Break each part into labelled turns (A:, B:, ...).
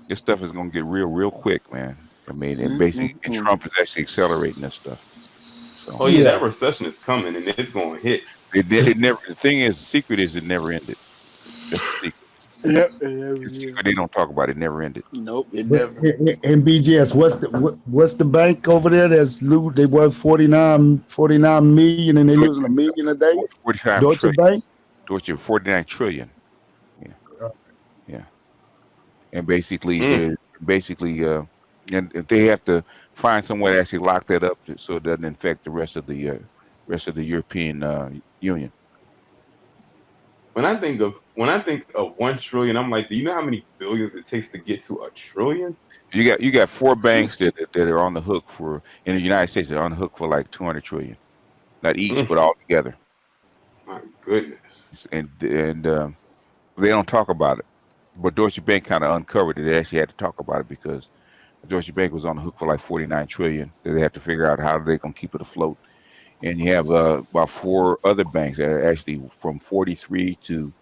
A: This stuff is gonna get real quick, man. I mean, and basically, and
B: Mm-mm-mm.
A: Trump is actually accelerating this stuff. So
C: Oh yeah, that
B: Yeah.
C: recession is coming and it's going to hit.
A: it never. The thing is, the secret is it never ended. That's the secret.
B: Yep.
A: The
B: Yeah.
A: secret they don't talk about. It never ended.
B: Nope. It
D: But
B: never.
D: and BGS, what's the bank over there that's lose? They worth 49 million, and they losing a million a day.
A: 45
D: Deutsche
A: trillion.
D: Bank.
A: Deutsche 49 trillion. Yeah, yeah. And basically,
C: Mm.
A: and they have to find some way to actually lock that up so it doesn't infect the rest of the European Union.
C: When I think of 1 trillion, I'm like, do you know how many billions it takes to get to a trillion?
A: You got four banks that are on the hook for in the United States. They're on the hook for like 200 trillion, not each,
C: Mm,
A: but all together.
C: my goodness.
A: And they don't talk about it. But Deutsche Bank kind of uncovered it. They actually had to talk about it because Deutsche Bank was on the hook for like 49 trillion. That they have to figure out how they gonna keep it afloat. And you have about four other banks that are actually from 43 to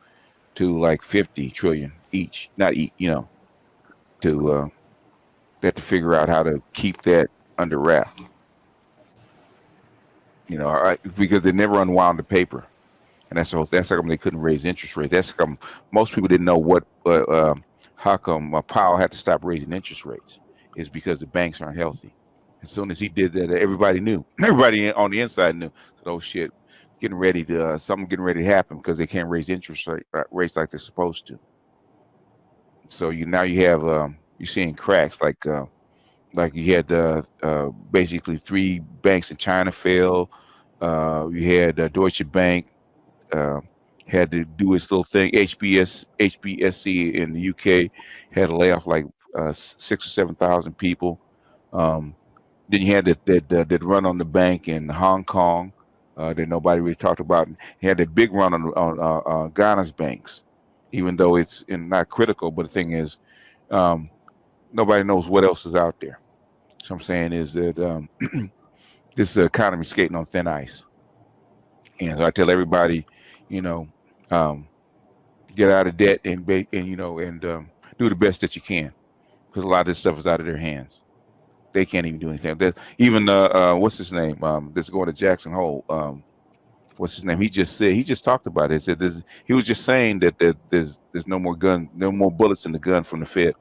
A: like 50 trillion each. Not each, to they have to figure out how to keep that under wrap. Because they never unwound the paper, and that's how come they couldn't raise interest rates. That's how come most people didn't know how come Powell had to stop raising interest rates is because the banks aren't healthy. As soon as he did that, everybody knew. Everybody on the inside knew. So, oh shit, something getting ready to happen because they can't raise rates like they're supposed to. So you have you're seeing cracks like you had basically three banks in China fail. You had Deutsche Bank uh, had to do its little thing. HBSC in the UK had to lay off like 6 or 7 thousand people. Um, then you had that run on the bank in Hong Kong that nobody really talked about. You had that big run on Ghana's banks, even though not critical. But the thing is, um, nobody knows what else is out there. So I'm saying is that this economy skating on thin ice, and so I tell everybody, you know, um, get out of debt and do the best that you can because a lot of this stuff is out of their hands. They can't even do anything. Even what's his name? That's going to Jackson Hole. What's his name? He just talked about it. He said he was just saying that there's no more bullets in the gun from the Fed.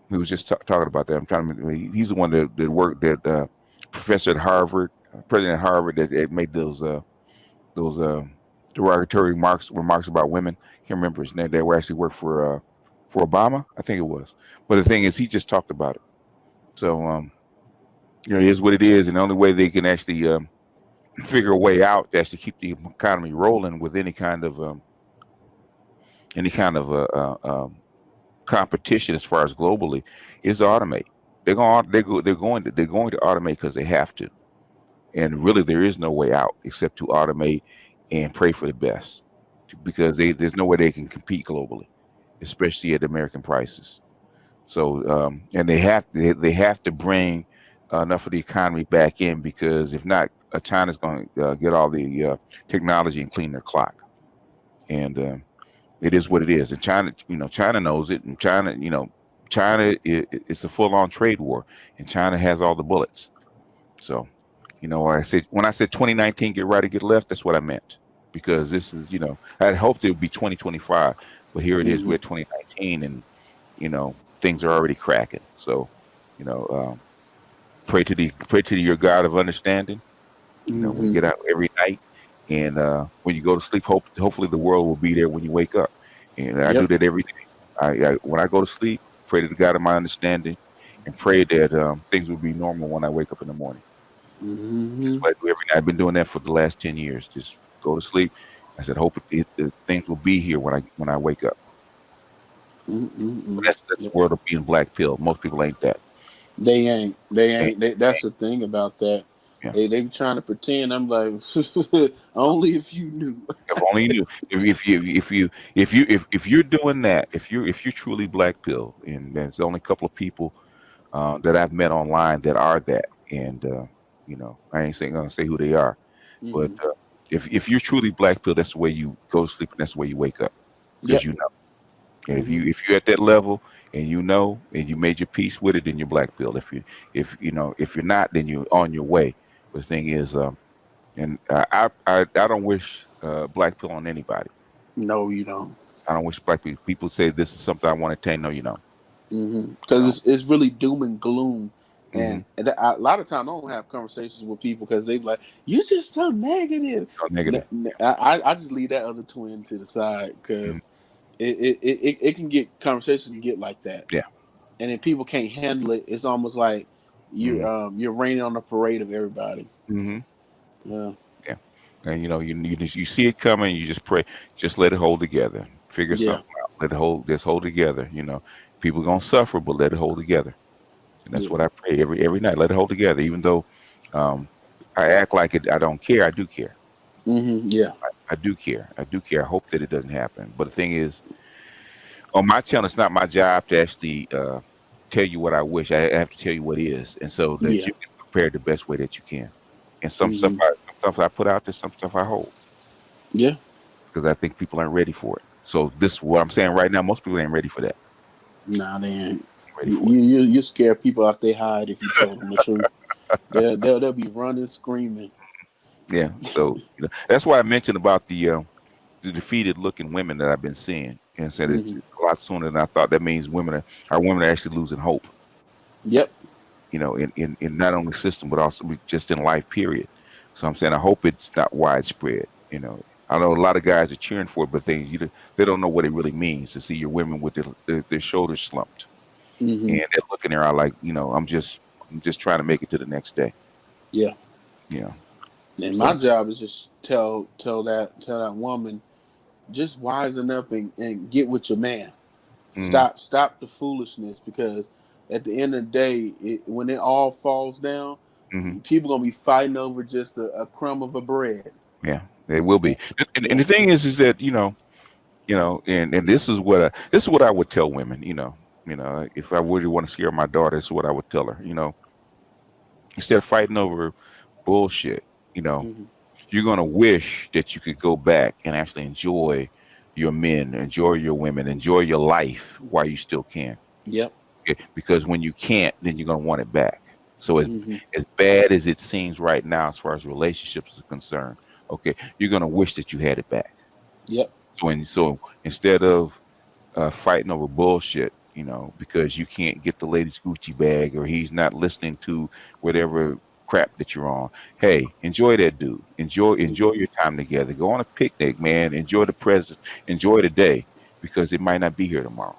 A: He was just talking about that. I'm trying to. He's the one that worked professor at Harvard, president at Harvard that made those derogatory remarks about women. Can't remember his name. They were actually worked for Obama, I think it was. But the thing is, he just talked about it. So it is what it is, and the only way they can actually figure a way out to actually keep the economy rolling with any kind of competition as far as globally is to automate. They're going to automate because they have to, and really there is no way out except to automate and pray for the best because there's no way they can compete globally, especially at American prices. So and they have to bring enough of the economy back in because if not, China's going to get all the technology and clean their clock. And it is what it is. And China knows it. And China it's a full-on trade war, and China has all the bullets. So, when I said 2019 get right or get left, that's what I meant because this is I hoped it would be 2025, but here it is.
B: Hmm.
A: We're at 2019, and things are already cracking. So, you know, um, pray to your God of understanding. When you
B: Hmm.
A: get out every night, and when you go to sleep, hopefully the world will be there when you wake up. And I do
B: Yep.
A: that every day. When I go to sleep, pray to the God of my understanding, and pray that things will be normal when I wake up in the morning. That's
B: Hmm.
A: what I do every night. I've been doing that for the last 10 years. Just go to sleep. I said, hope things will be here when I wake up. But
B: Mm-mm-mm.
A: that's the world of being black pill. Most people ain't that.
B: They ain't. They
A: Ain't,
B: ain't. That's the thing about that.
A: yeah.
B: They be trying to pretend. I'm like, only if you knew.
A: If only you knew. If you're doing that, if you're truly black pill, and there's only a couple of people that I've met online that are that, and I ain't gonna say who they are, but
B: Hmm.
A: if you're truly black pill, that's the way you go to sleep, and that's the way you wake up, because
B: Yep.
A: you know. And if you're at that level and you know and you made your peace with it, then you're black pill. If you're not, then you're on your way. But the thing is, and I don't wish black pill on anybody.
B: No, you don't.
A: I don't wish black people. People say this is something I want to attain. No, you don't.
B: Because it's really doom and gloom.
A: Mhm.
B: And a lot of times I don't have conversations with people because they be like, "You just so negative."
A: So negative.
B: I just leave that other twin to the side because it can get conversations can get like that.
A: Yeah.
B: And if people can't handle it, it's almost like you're raining on the parade of everybody.
A: Mm-hmm.
B: Yeah.
A: Yeah. And you see it coming. You just pray. Just let it hold together. Figure something out. Let it hold. Just hold together. People gonna suffer, but let it hold together. And that's what I pray every night. Let it hold together. Even though I act like it, I don't care. I do care.
B: Yeah.
A: I do care. I do care. I hope that it doesn't happen. But the thing is, on my channel, it's not my job to actually tell you what I wish. I have to tell you what is, and so that you can prepare the best way that you can. And some stuff I put out there, some stuff I hold.
B: Yeah.
A: Because I think people aren't ready for it. So this is what I'm saying right now. Most people ain't ready for that.
B: Nah, they ain't.
A: You
B: scare people out they hide if you tell them the truth. They'll be running, screaming.
A: Yeah. So that's why I mentioned about the defeated looking women that I've been seeing, and said it's a lot sooner than I thought. That means our women are actually losing hope.
B: Yep.
A: In not only system but also just in life. Period. So I'm saying I hope it's not widespread. I know a lot of guys are cheering for it, but they don't know what it really means to see your women with their shoulders slumped. And they're looking there, like, I'm just trying to make it to the next day.
B: Yeah.
A: Yeah.
B: And my job is just tell that woman, just wisen up and get with your man. Stop the foolishness, because at the end of the day, when it all falls down, people gonna be fighting over just a crumb of a bread.
A: Yeah, it will be. And the thing is that and this is what I would tell women. If I really want to scare my daughter, this is what I would tell her. Instead of fighting over bullshit, you're gonna wish that you could go back and actually enjoy your men, enjoy your women, enjoy your life while you still can.
B: Yep.
A: Okay? Because when you can't, then you're gonna want it back. So as bad as it seems right now, as far as relationships are concerned, okay, you're gonna wish that you had it back.
B: Yep.
A: So instead of fighting over bullshit, because you can't get the latest Gucci bag or he's not listening to whatever crap that you're on. Hey, enjoy that dude. Enjoy your time together. Go on a picnic, man. Enjoy the present. Enjoy the day, because it might not be here tomorrow.